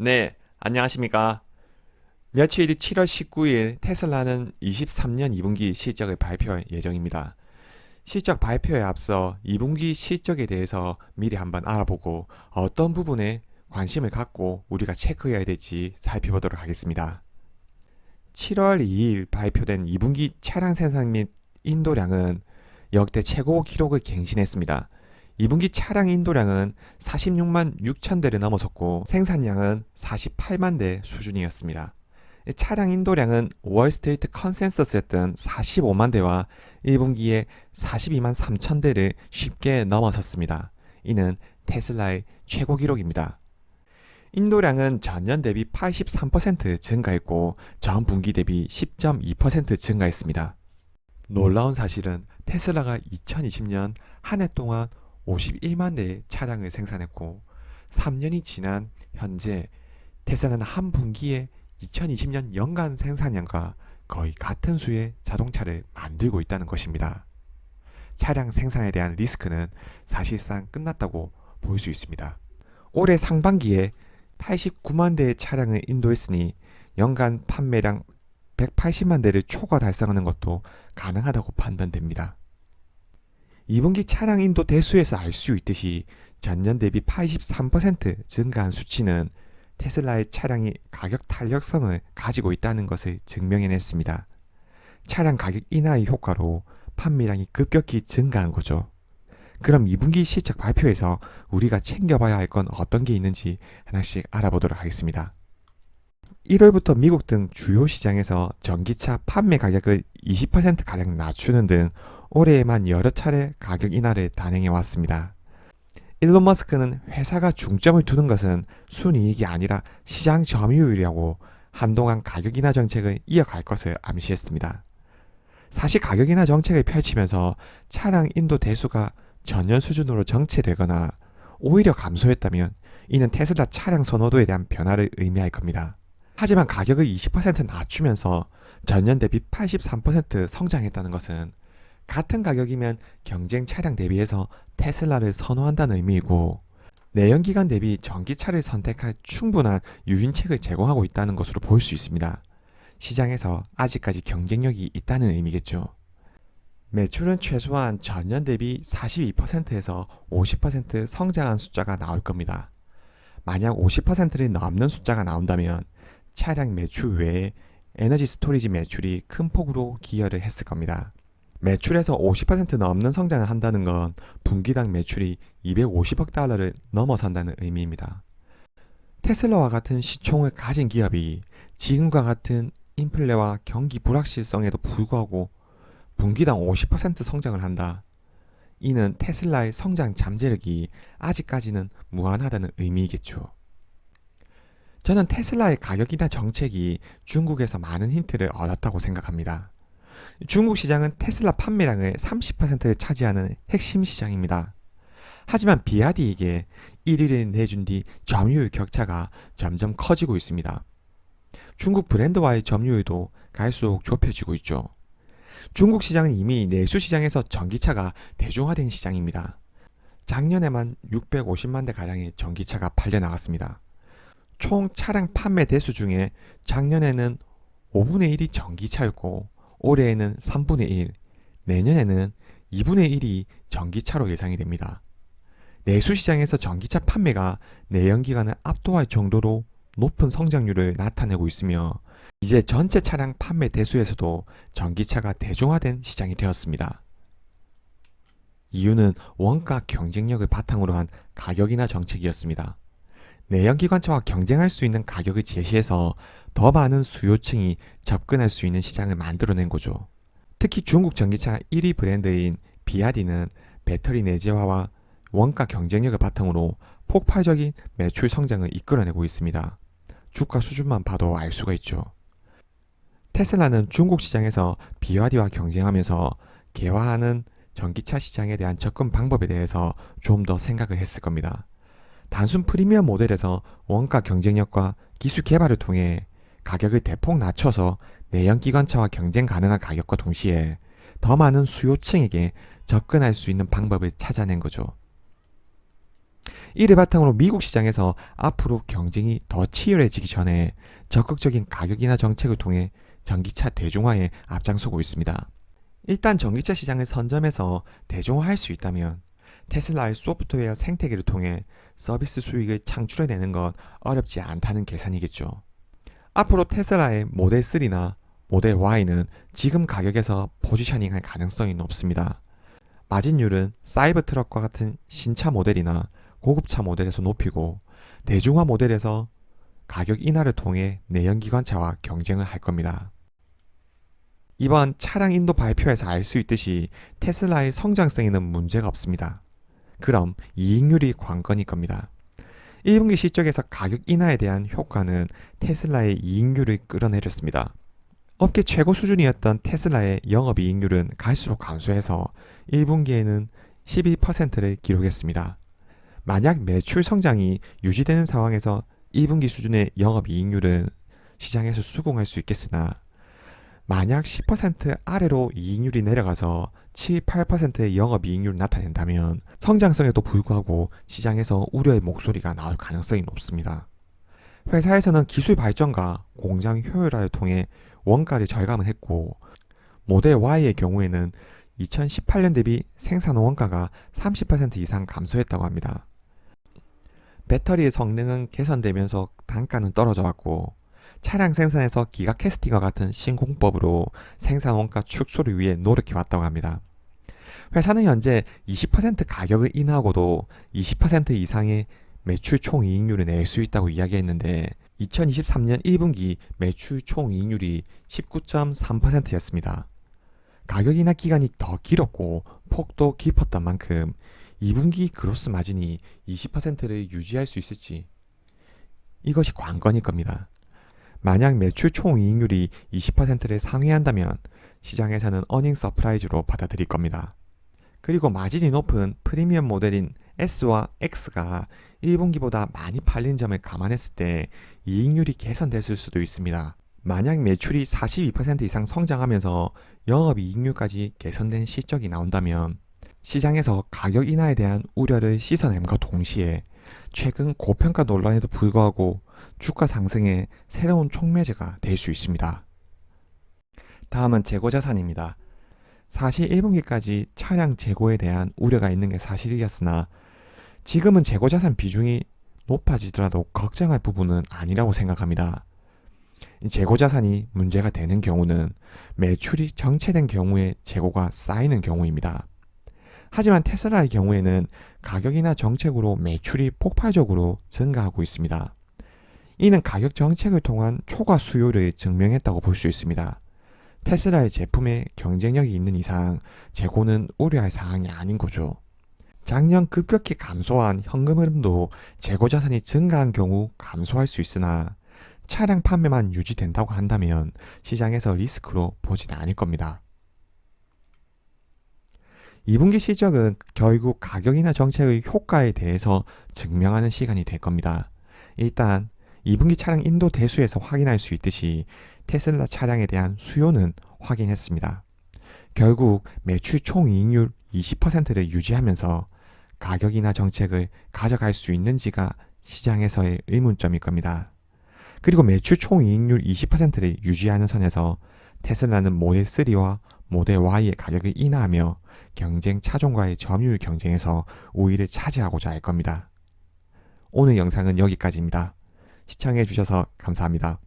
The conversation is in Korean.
네, 안녕하십니까. 며칠 뒤 7월 19일 테슬라는 23년 2분기 실적을 발표할 예정입니다. 실적 발표에 앞서 2분기 실적에 대해서 미리 한번 알아보고 어떤 부분에 관심을 갖고 우리가 체크해야 될지 살펴보도록 하겠습니다. 7월 2일 발표된 2분기 차량 생산 및 인도량은 역대 최고 기록을 갱신했습니다. 2분기 차량 인도량은 46만 6천 대를 넘어섰고 생산량은 48만 대 수준이었습니다. 차량 인도량은 월스트리트 컨센서스였던 45만 대와 1분기에 42만 3천 대를 쉽게 넘어섰습니다. 이는 테슬라의 최고 기록입니다. 인도량은 전년 대비 83% 증가했고 전 분기 대비 10.2% 증가했습니다. 놀라운 사실은 테슬라가 2020년 한 해 동안 51만 대의 차량을 생산했고 3년이 지난 현재 테슬라는 한 분기에 2020년 연간 생산량과 거의 같은 수의 자동차를 만들고 있다는 것입니다. 차량 생산에 대한 리스크는 사실상 끝났다고 볼 수 있습니다. 올해 상반기에 89만 대의 차량을 인도했으니 연간 판매량 180만 대를 초과 달성하는 것도 가능하다고 판단됩니다. 2분기 차량 인도 대수에서 알 수 있듯이 전년 대비 83% 증가한 수치는 테슬라의 차량이 가격 탄력성을 가지고 있다는 것을 증명해냈습니다. 차량 가격 인하의 효과로 판매량이 급격히 증가한 거죠. 그럼 2분기 실적 발표에서 우리가 챙겨봐야 할 건 어떤 게 있는지 하나씩 알아보도록 하겠습니다. 1월부터 미국 등 주요 시장에서 전기차 판매 가격을 20%가량 낮추는 등 올해에만 여러 차례 가격 인하를 단행해 왔습니다. 일론 머스크는 회사가 중점을 두는 것은 순이익이 아니라 시장 점유율이라고 한동안 가격 인하 정책을 이어갈 것을 암시했습니다. 사실 가격 인하 정책을 펼치면서 차량 인도 대수가 전년 수준으로 정체되거나 오히려 감소했다면 이는 테슬라 차량 선호도에 대한 변화를 의미할 겁니다. 하지만 가격을 20% 낮추면서 전년 대비 83% 성장했다는 것은 같은 가격이면 경쟁 차량 대비해서 테슬라를 선호한다는 의미이고 내연기관 대비 전기차를 선택할 충분한 유인책을 제공하고 있다는 것으로 볼 수 있습니다. 시장에서 아직까지 경쟁력이 있다는 의미겠죠. 매출은 최소한 전년 대비 42%에서 50% 성장한 숫자가 나올 겁니다. 만약 50%를 넘는 숫자가 나온다면 차량 매출 외에 에너지 스토리지 매출이 큰 폭으로 기여를 했을 겁니다. 매출에서 50% 넘는 성장을 한다는 건 분기당 매출이 250억 달러를 넘어선다는 의미입니다. 테슬라와 같은 시총을 가진 기업이 지금과 같은 인플레와 경기 불확실성에도 불구하고 분기당 50% 성장을 한다. 이는 테슬라의 성장 잠재력이 아직까지는 무한하다는 의미이겠죠. 저는 테슬라의 가격 인하 정책이 중국에서 많은 힌트를 얻었다고 생각합니다. 중국 시장은 테슬라 판매량의 30%를 차지하는 핵심 시장입니다. 하지만 비아디에게 1위를 내준 뒤 점유율 격차가 점점 커지고 있습니다. 중국 브랜드와의 점유율도 갈수록 좁혀지고 있죠. 중국 시장은 이미 내수 시장에서 전기차가 대중화된 시장입니다. 작년에만 650만 대 가량의 전기차가 팔려 나갔습니다. 총 차량 판매 대수 중에 작년에는 5분의 1이 전기차였고 올해에는 3분의 1, 내년에는 2분의 1이 전기차로 예상이 됩니다. 내수 시장에서 전기차 판매가 내연기관을 압도할 정도로 높은 성장률을 나타내고 있으며 이제 전체 차량 판매 대수에서도 전기차가 대중화된 시장이 되었습니다. 이유는 원가 경쟁력을 바탕으로 한 가격 인하 정책이었습니다. 내연기관차와 경쟁할 수 있는 가격을 제시해서 더 많은 수요층이 접근할 수 있는 시장을 만들어낸 거죠. 특히 중국 전기차 1위 브랜드인 비아디는 배터리 내재화와 원가 경쟁력을 바탕으로 폭발적인 매출 성장을 이끌어내고 있습니다. 주가 수준만 봐도 알 수가 있죠. 테슬라는 중국 시장에서 비아디와 경쟁하면서 개화하는 전기차 시장에 대한 접근 방법에 대해서 좀 더 생각을 했을 겁니다. 단순 프리미엄 모델에서 원가 경쟁력과 기술 개발을 통해 가격을 대폭 낮춰서 내연기관차와 경쟁 가능한 가격과 동시에 더 많은 수요층에게 접근할 수 있는 방법을 찾아낸 거죠. 이를 바탕으로 미국 시장에서 앞으로 경쟁이 더 치열해지기 전에 적극적인 가격 인하 정책을 통해 전기차 대중화에 앞장서고 있습니다. 일단 전기차 시장을 선점해서 대중화할 수 있다면 테슬라의 소프트웨어 생태계를 통해 서비스 수익을 창출해내는 건 어렵지 않다는 계산이겠죠. 앞으로 테슬라의 모델 3나 모델 Y는 지금 가격에서 포지셔닝할 가능성이 높습니다. 마진율은 사이버 트럭과 같은 신차 모델이나 고급차 모델에서 높이고 대중화 모델에서 가격 인하를 통해 내연기관차와 경쟁을 할 겁니다. 이번 차량 인도 발표에서 알 수 있듯이 테슬라의 성장성에는 문제가 없습니다. 그럼 이익률이 관건일 겁니다. 1분기 실적에서 가격 인하에 대한 효과는 테슬라의 이익률을 끌어내렸습니다. 업계 최고 수준이었던 테슬라의 영업이익률은 갈수록 감소해서 1분기에는 12%를 기록했습니다. 만약 매출 성장이 유지되는 상황에서 1분기 수준의 영업이익률은 시장에서 수긍할 수 있겠으나 만약 10% 아래로 이익률이 내려가서 7, 8%의 영업이익률을 나타낸다면 성장성에도 불구하고 시장에서 우려의 목소리가 나올 가능성이 높습니다. 회사에서는 기술 발전과 공장 효율화를 통해 원가를 절감을 했고 모델 Y의 경우에는 2018년 대비 생산 원가가 30% 이상 감소했다고 합니다. 배터리의 성능은 개선되면서 단가는 떨어져 왔고 차량 생산에서 기가 캐스팅과 같은 신공법으로 생산 원가 축소를 위해 노력해 왔다고 합니다. 회사는 현재 20% 가격을 인하고도 20% 이상의 매출 총이익률을 낼 수 있다고 이야기했는데 2023년 1분기 매출 총이익률이 19.3%였습니다. 가격 인하 기간이 더 길었고 폭도 깊었던 만큼 2분기 그로스 마진이 20%를 유지할 수 있을지 이것이 관건일 겁니다. 만약 매출 총이익률이 20%를 상회한다면 시장에서는 어닝 서프라이즈로 받아들일 겁니다. 그리고 마진이 높은 프리미엄 모델인 S와 X가 1분기보다 많이 팔린 점을 감안했을 때 이익률이 개선됐을 수도 있습니다. 만약 매출이 42% 이상 성장하면서 영업이익률까지 개선된 실적이 나온다면 시장에서 가격 인하에 대한 우려를 씻어냄과 동시에 최근 고평가 논란에도 불구하고 주가 상승의 새로운 촉매제가 될 수 있습니다. 다음은 재고자산입니다. 사실 1분기까지 차량 재고에 대한 우려가 있는 게 사실이었으나 지금은 재고자산 비중이 높아지더라도 걱정할 부분은 아니라고 생각합니다. 재고자산이 문제가 되는 경우는 매출이 정체된 경우에 재고가 쌓이는 경우입니다. 하지만 테슬라의 경우에는 가격이나 정책으로 매출이 폭발적으로 증가하고 있습니다. 이는 가격 정책을 통한 초과 수요를 증명했다고 볼 수 있습니다. 테슬라의 제품에 경쟁력이 있는 이상 재고는 우려할 사항이 아닌 거죠. 작년 급격히 감소한 현금 흐름도 재고 자산이 증가한 경우 감소할 수 있으나 차량 판매만 유지된다고 한다면 시장에서 리스크로 보진 않을 겁니다. 2분기 실적은 결국 가격이나 정책의 효과에 대해서 증명하는 시간이 될 겁니다. 일단 2분기 차량 인도 대수에서 확인할 수 있듯이 테슬라 차량에 대한 수요는 확인했습니다. 결국 매출 총이익률 20%를 유지하면서 가격이나 정책을 가져갈 수 있는지가 시장에서의 의문점일 겁니다. 그리고 매출 총이익률 20%를 유지하는 선에서 테슬라는 모델 3와 모델 Y의 가격을 인하하며 경쟁 차종과의 점유율 경쟁에서 우위를 차지하고자 할 겁니다. 오늘 영상은 여기까지입니다. 시청해 주셔서 감사합니다.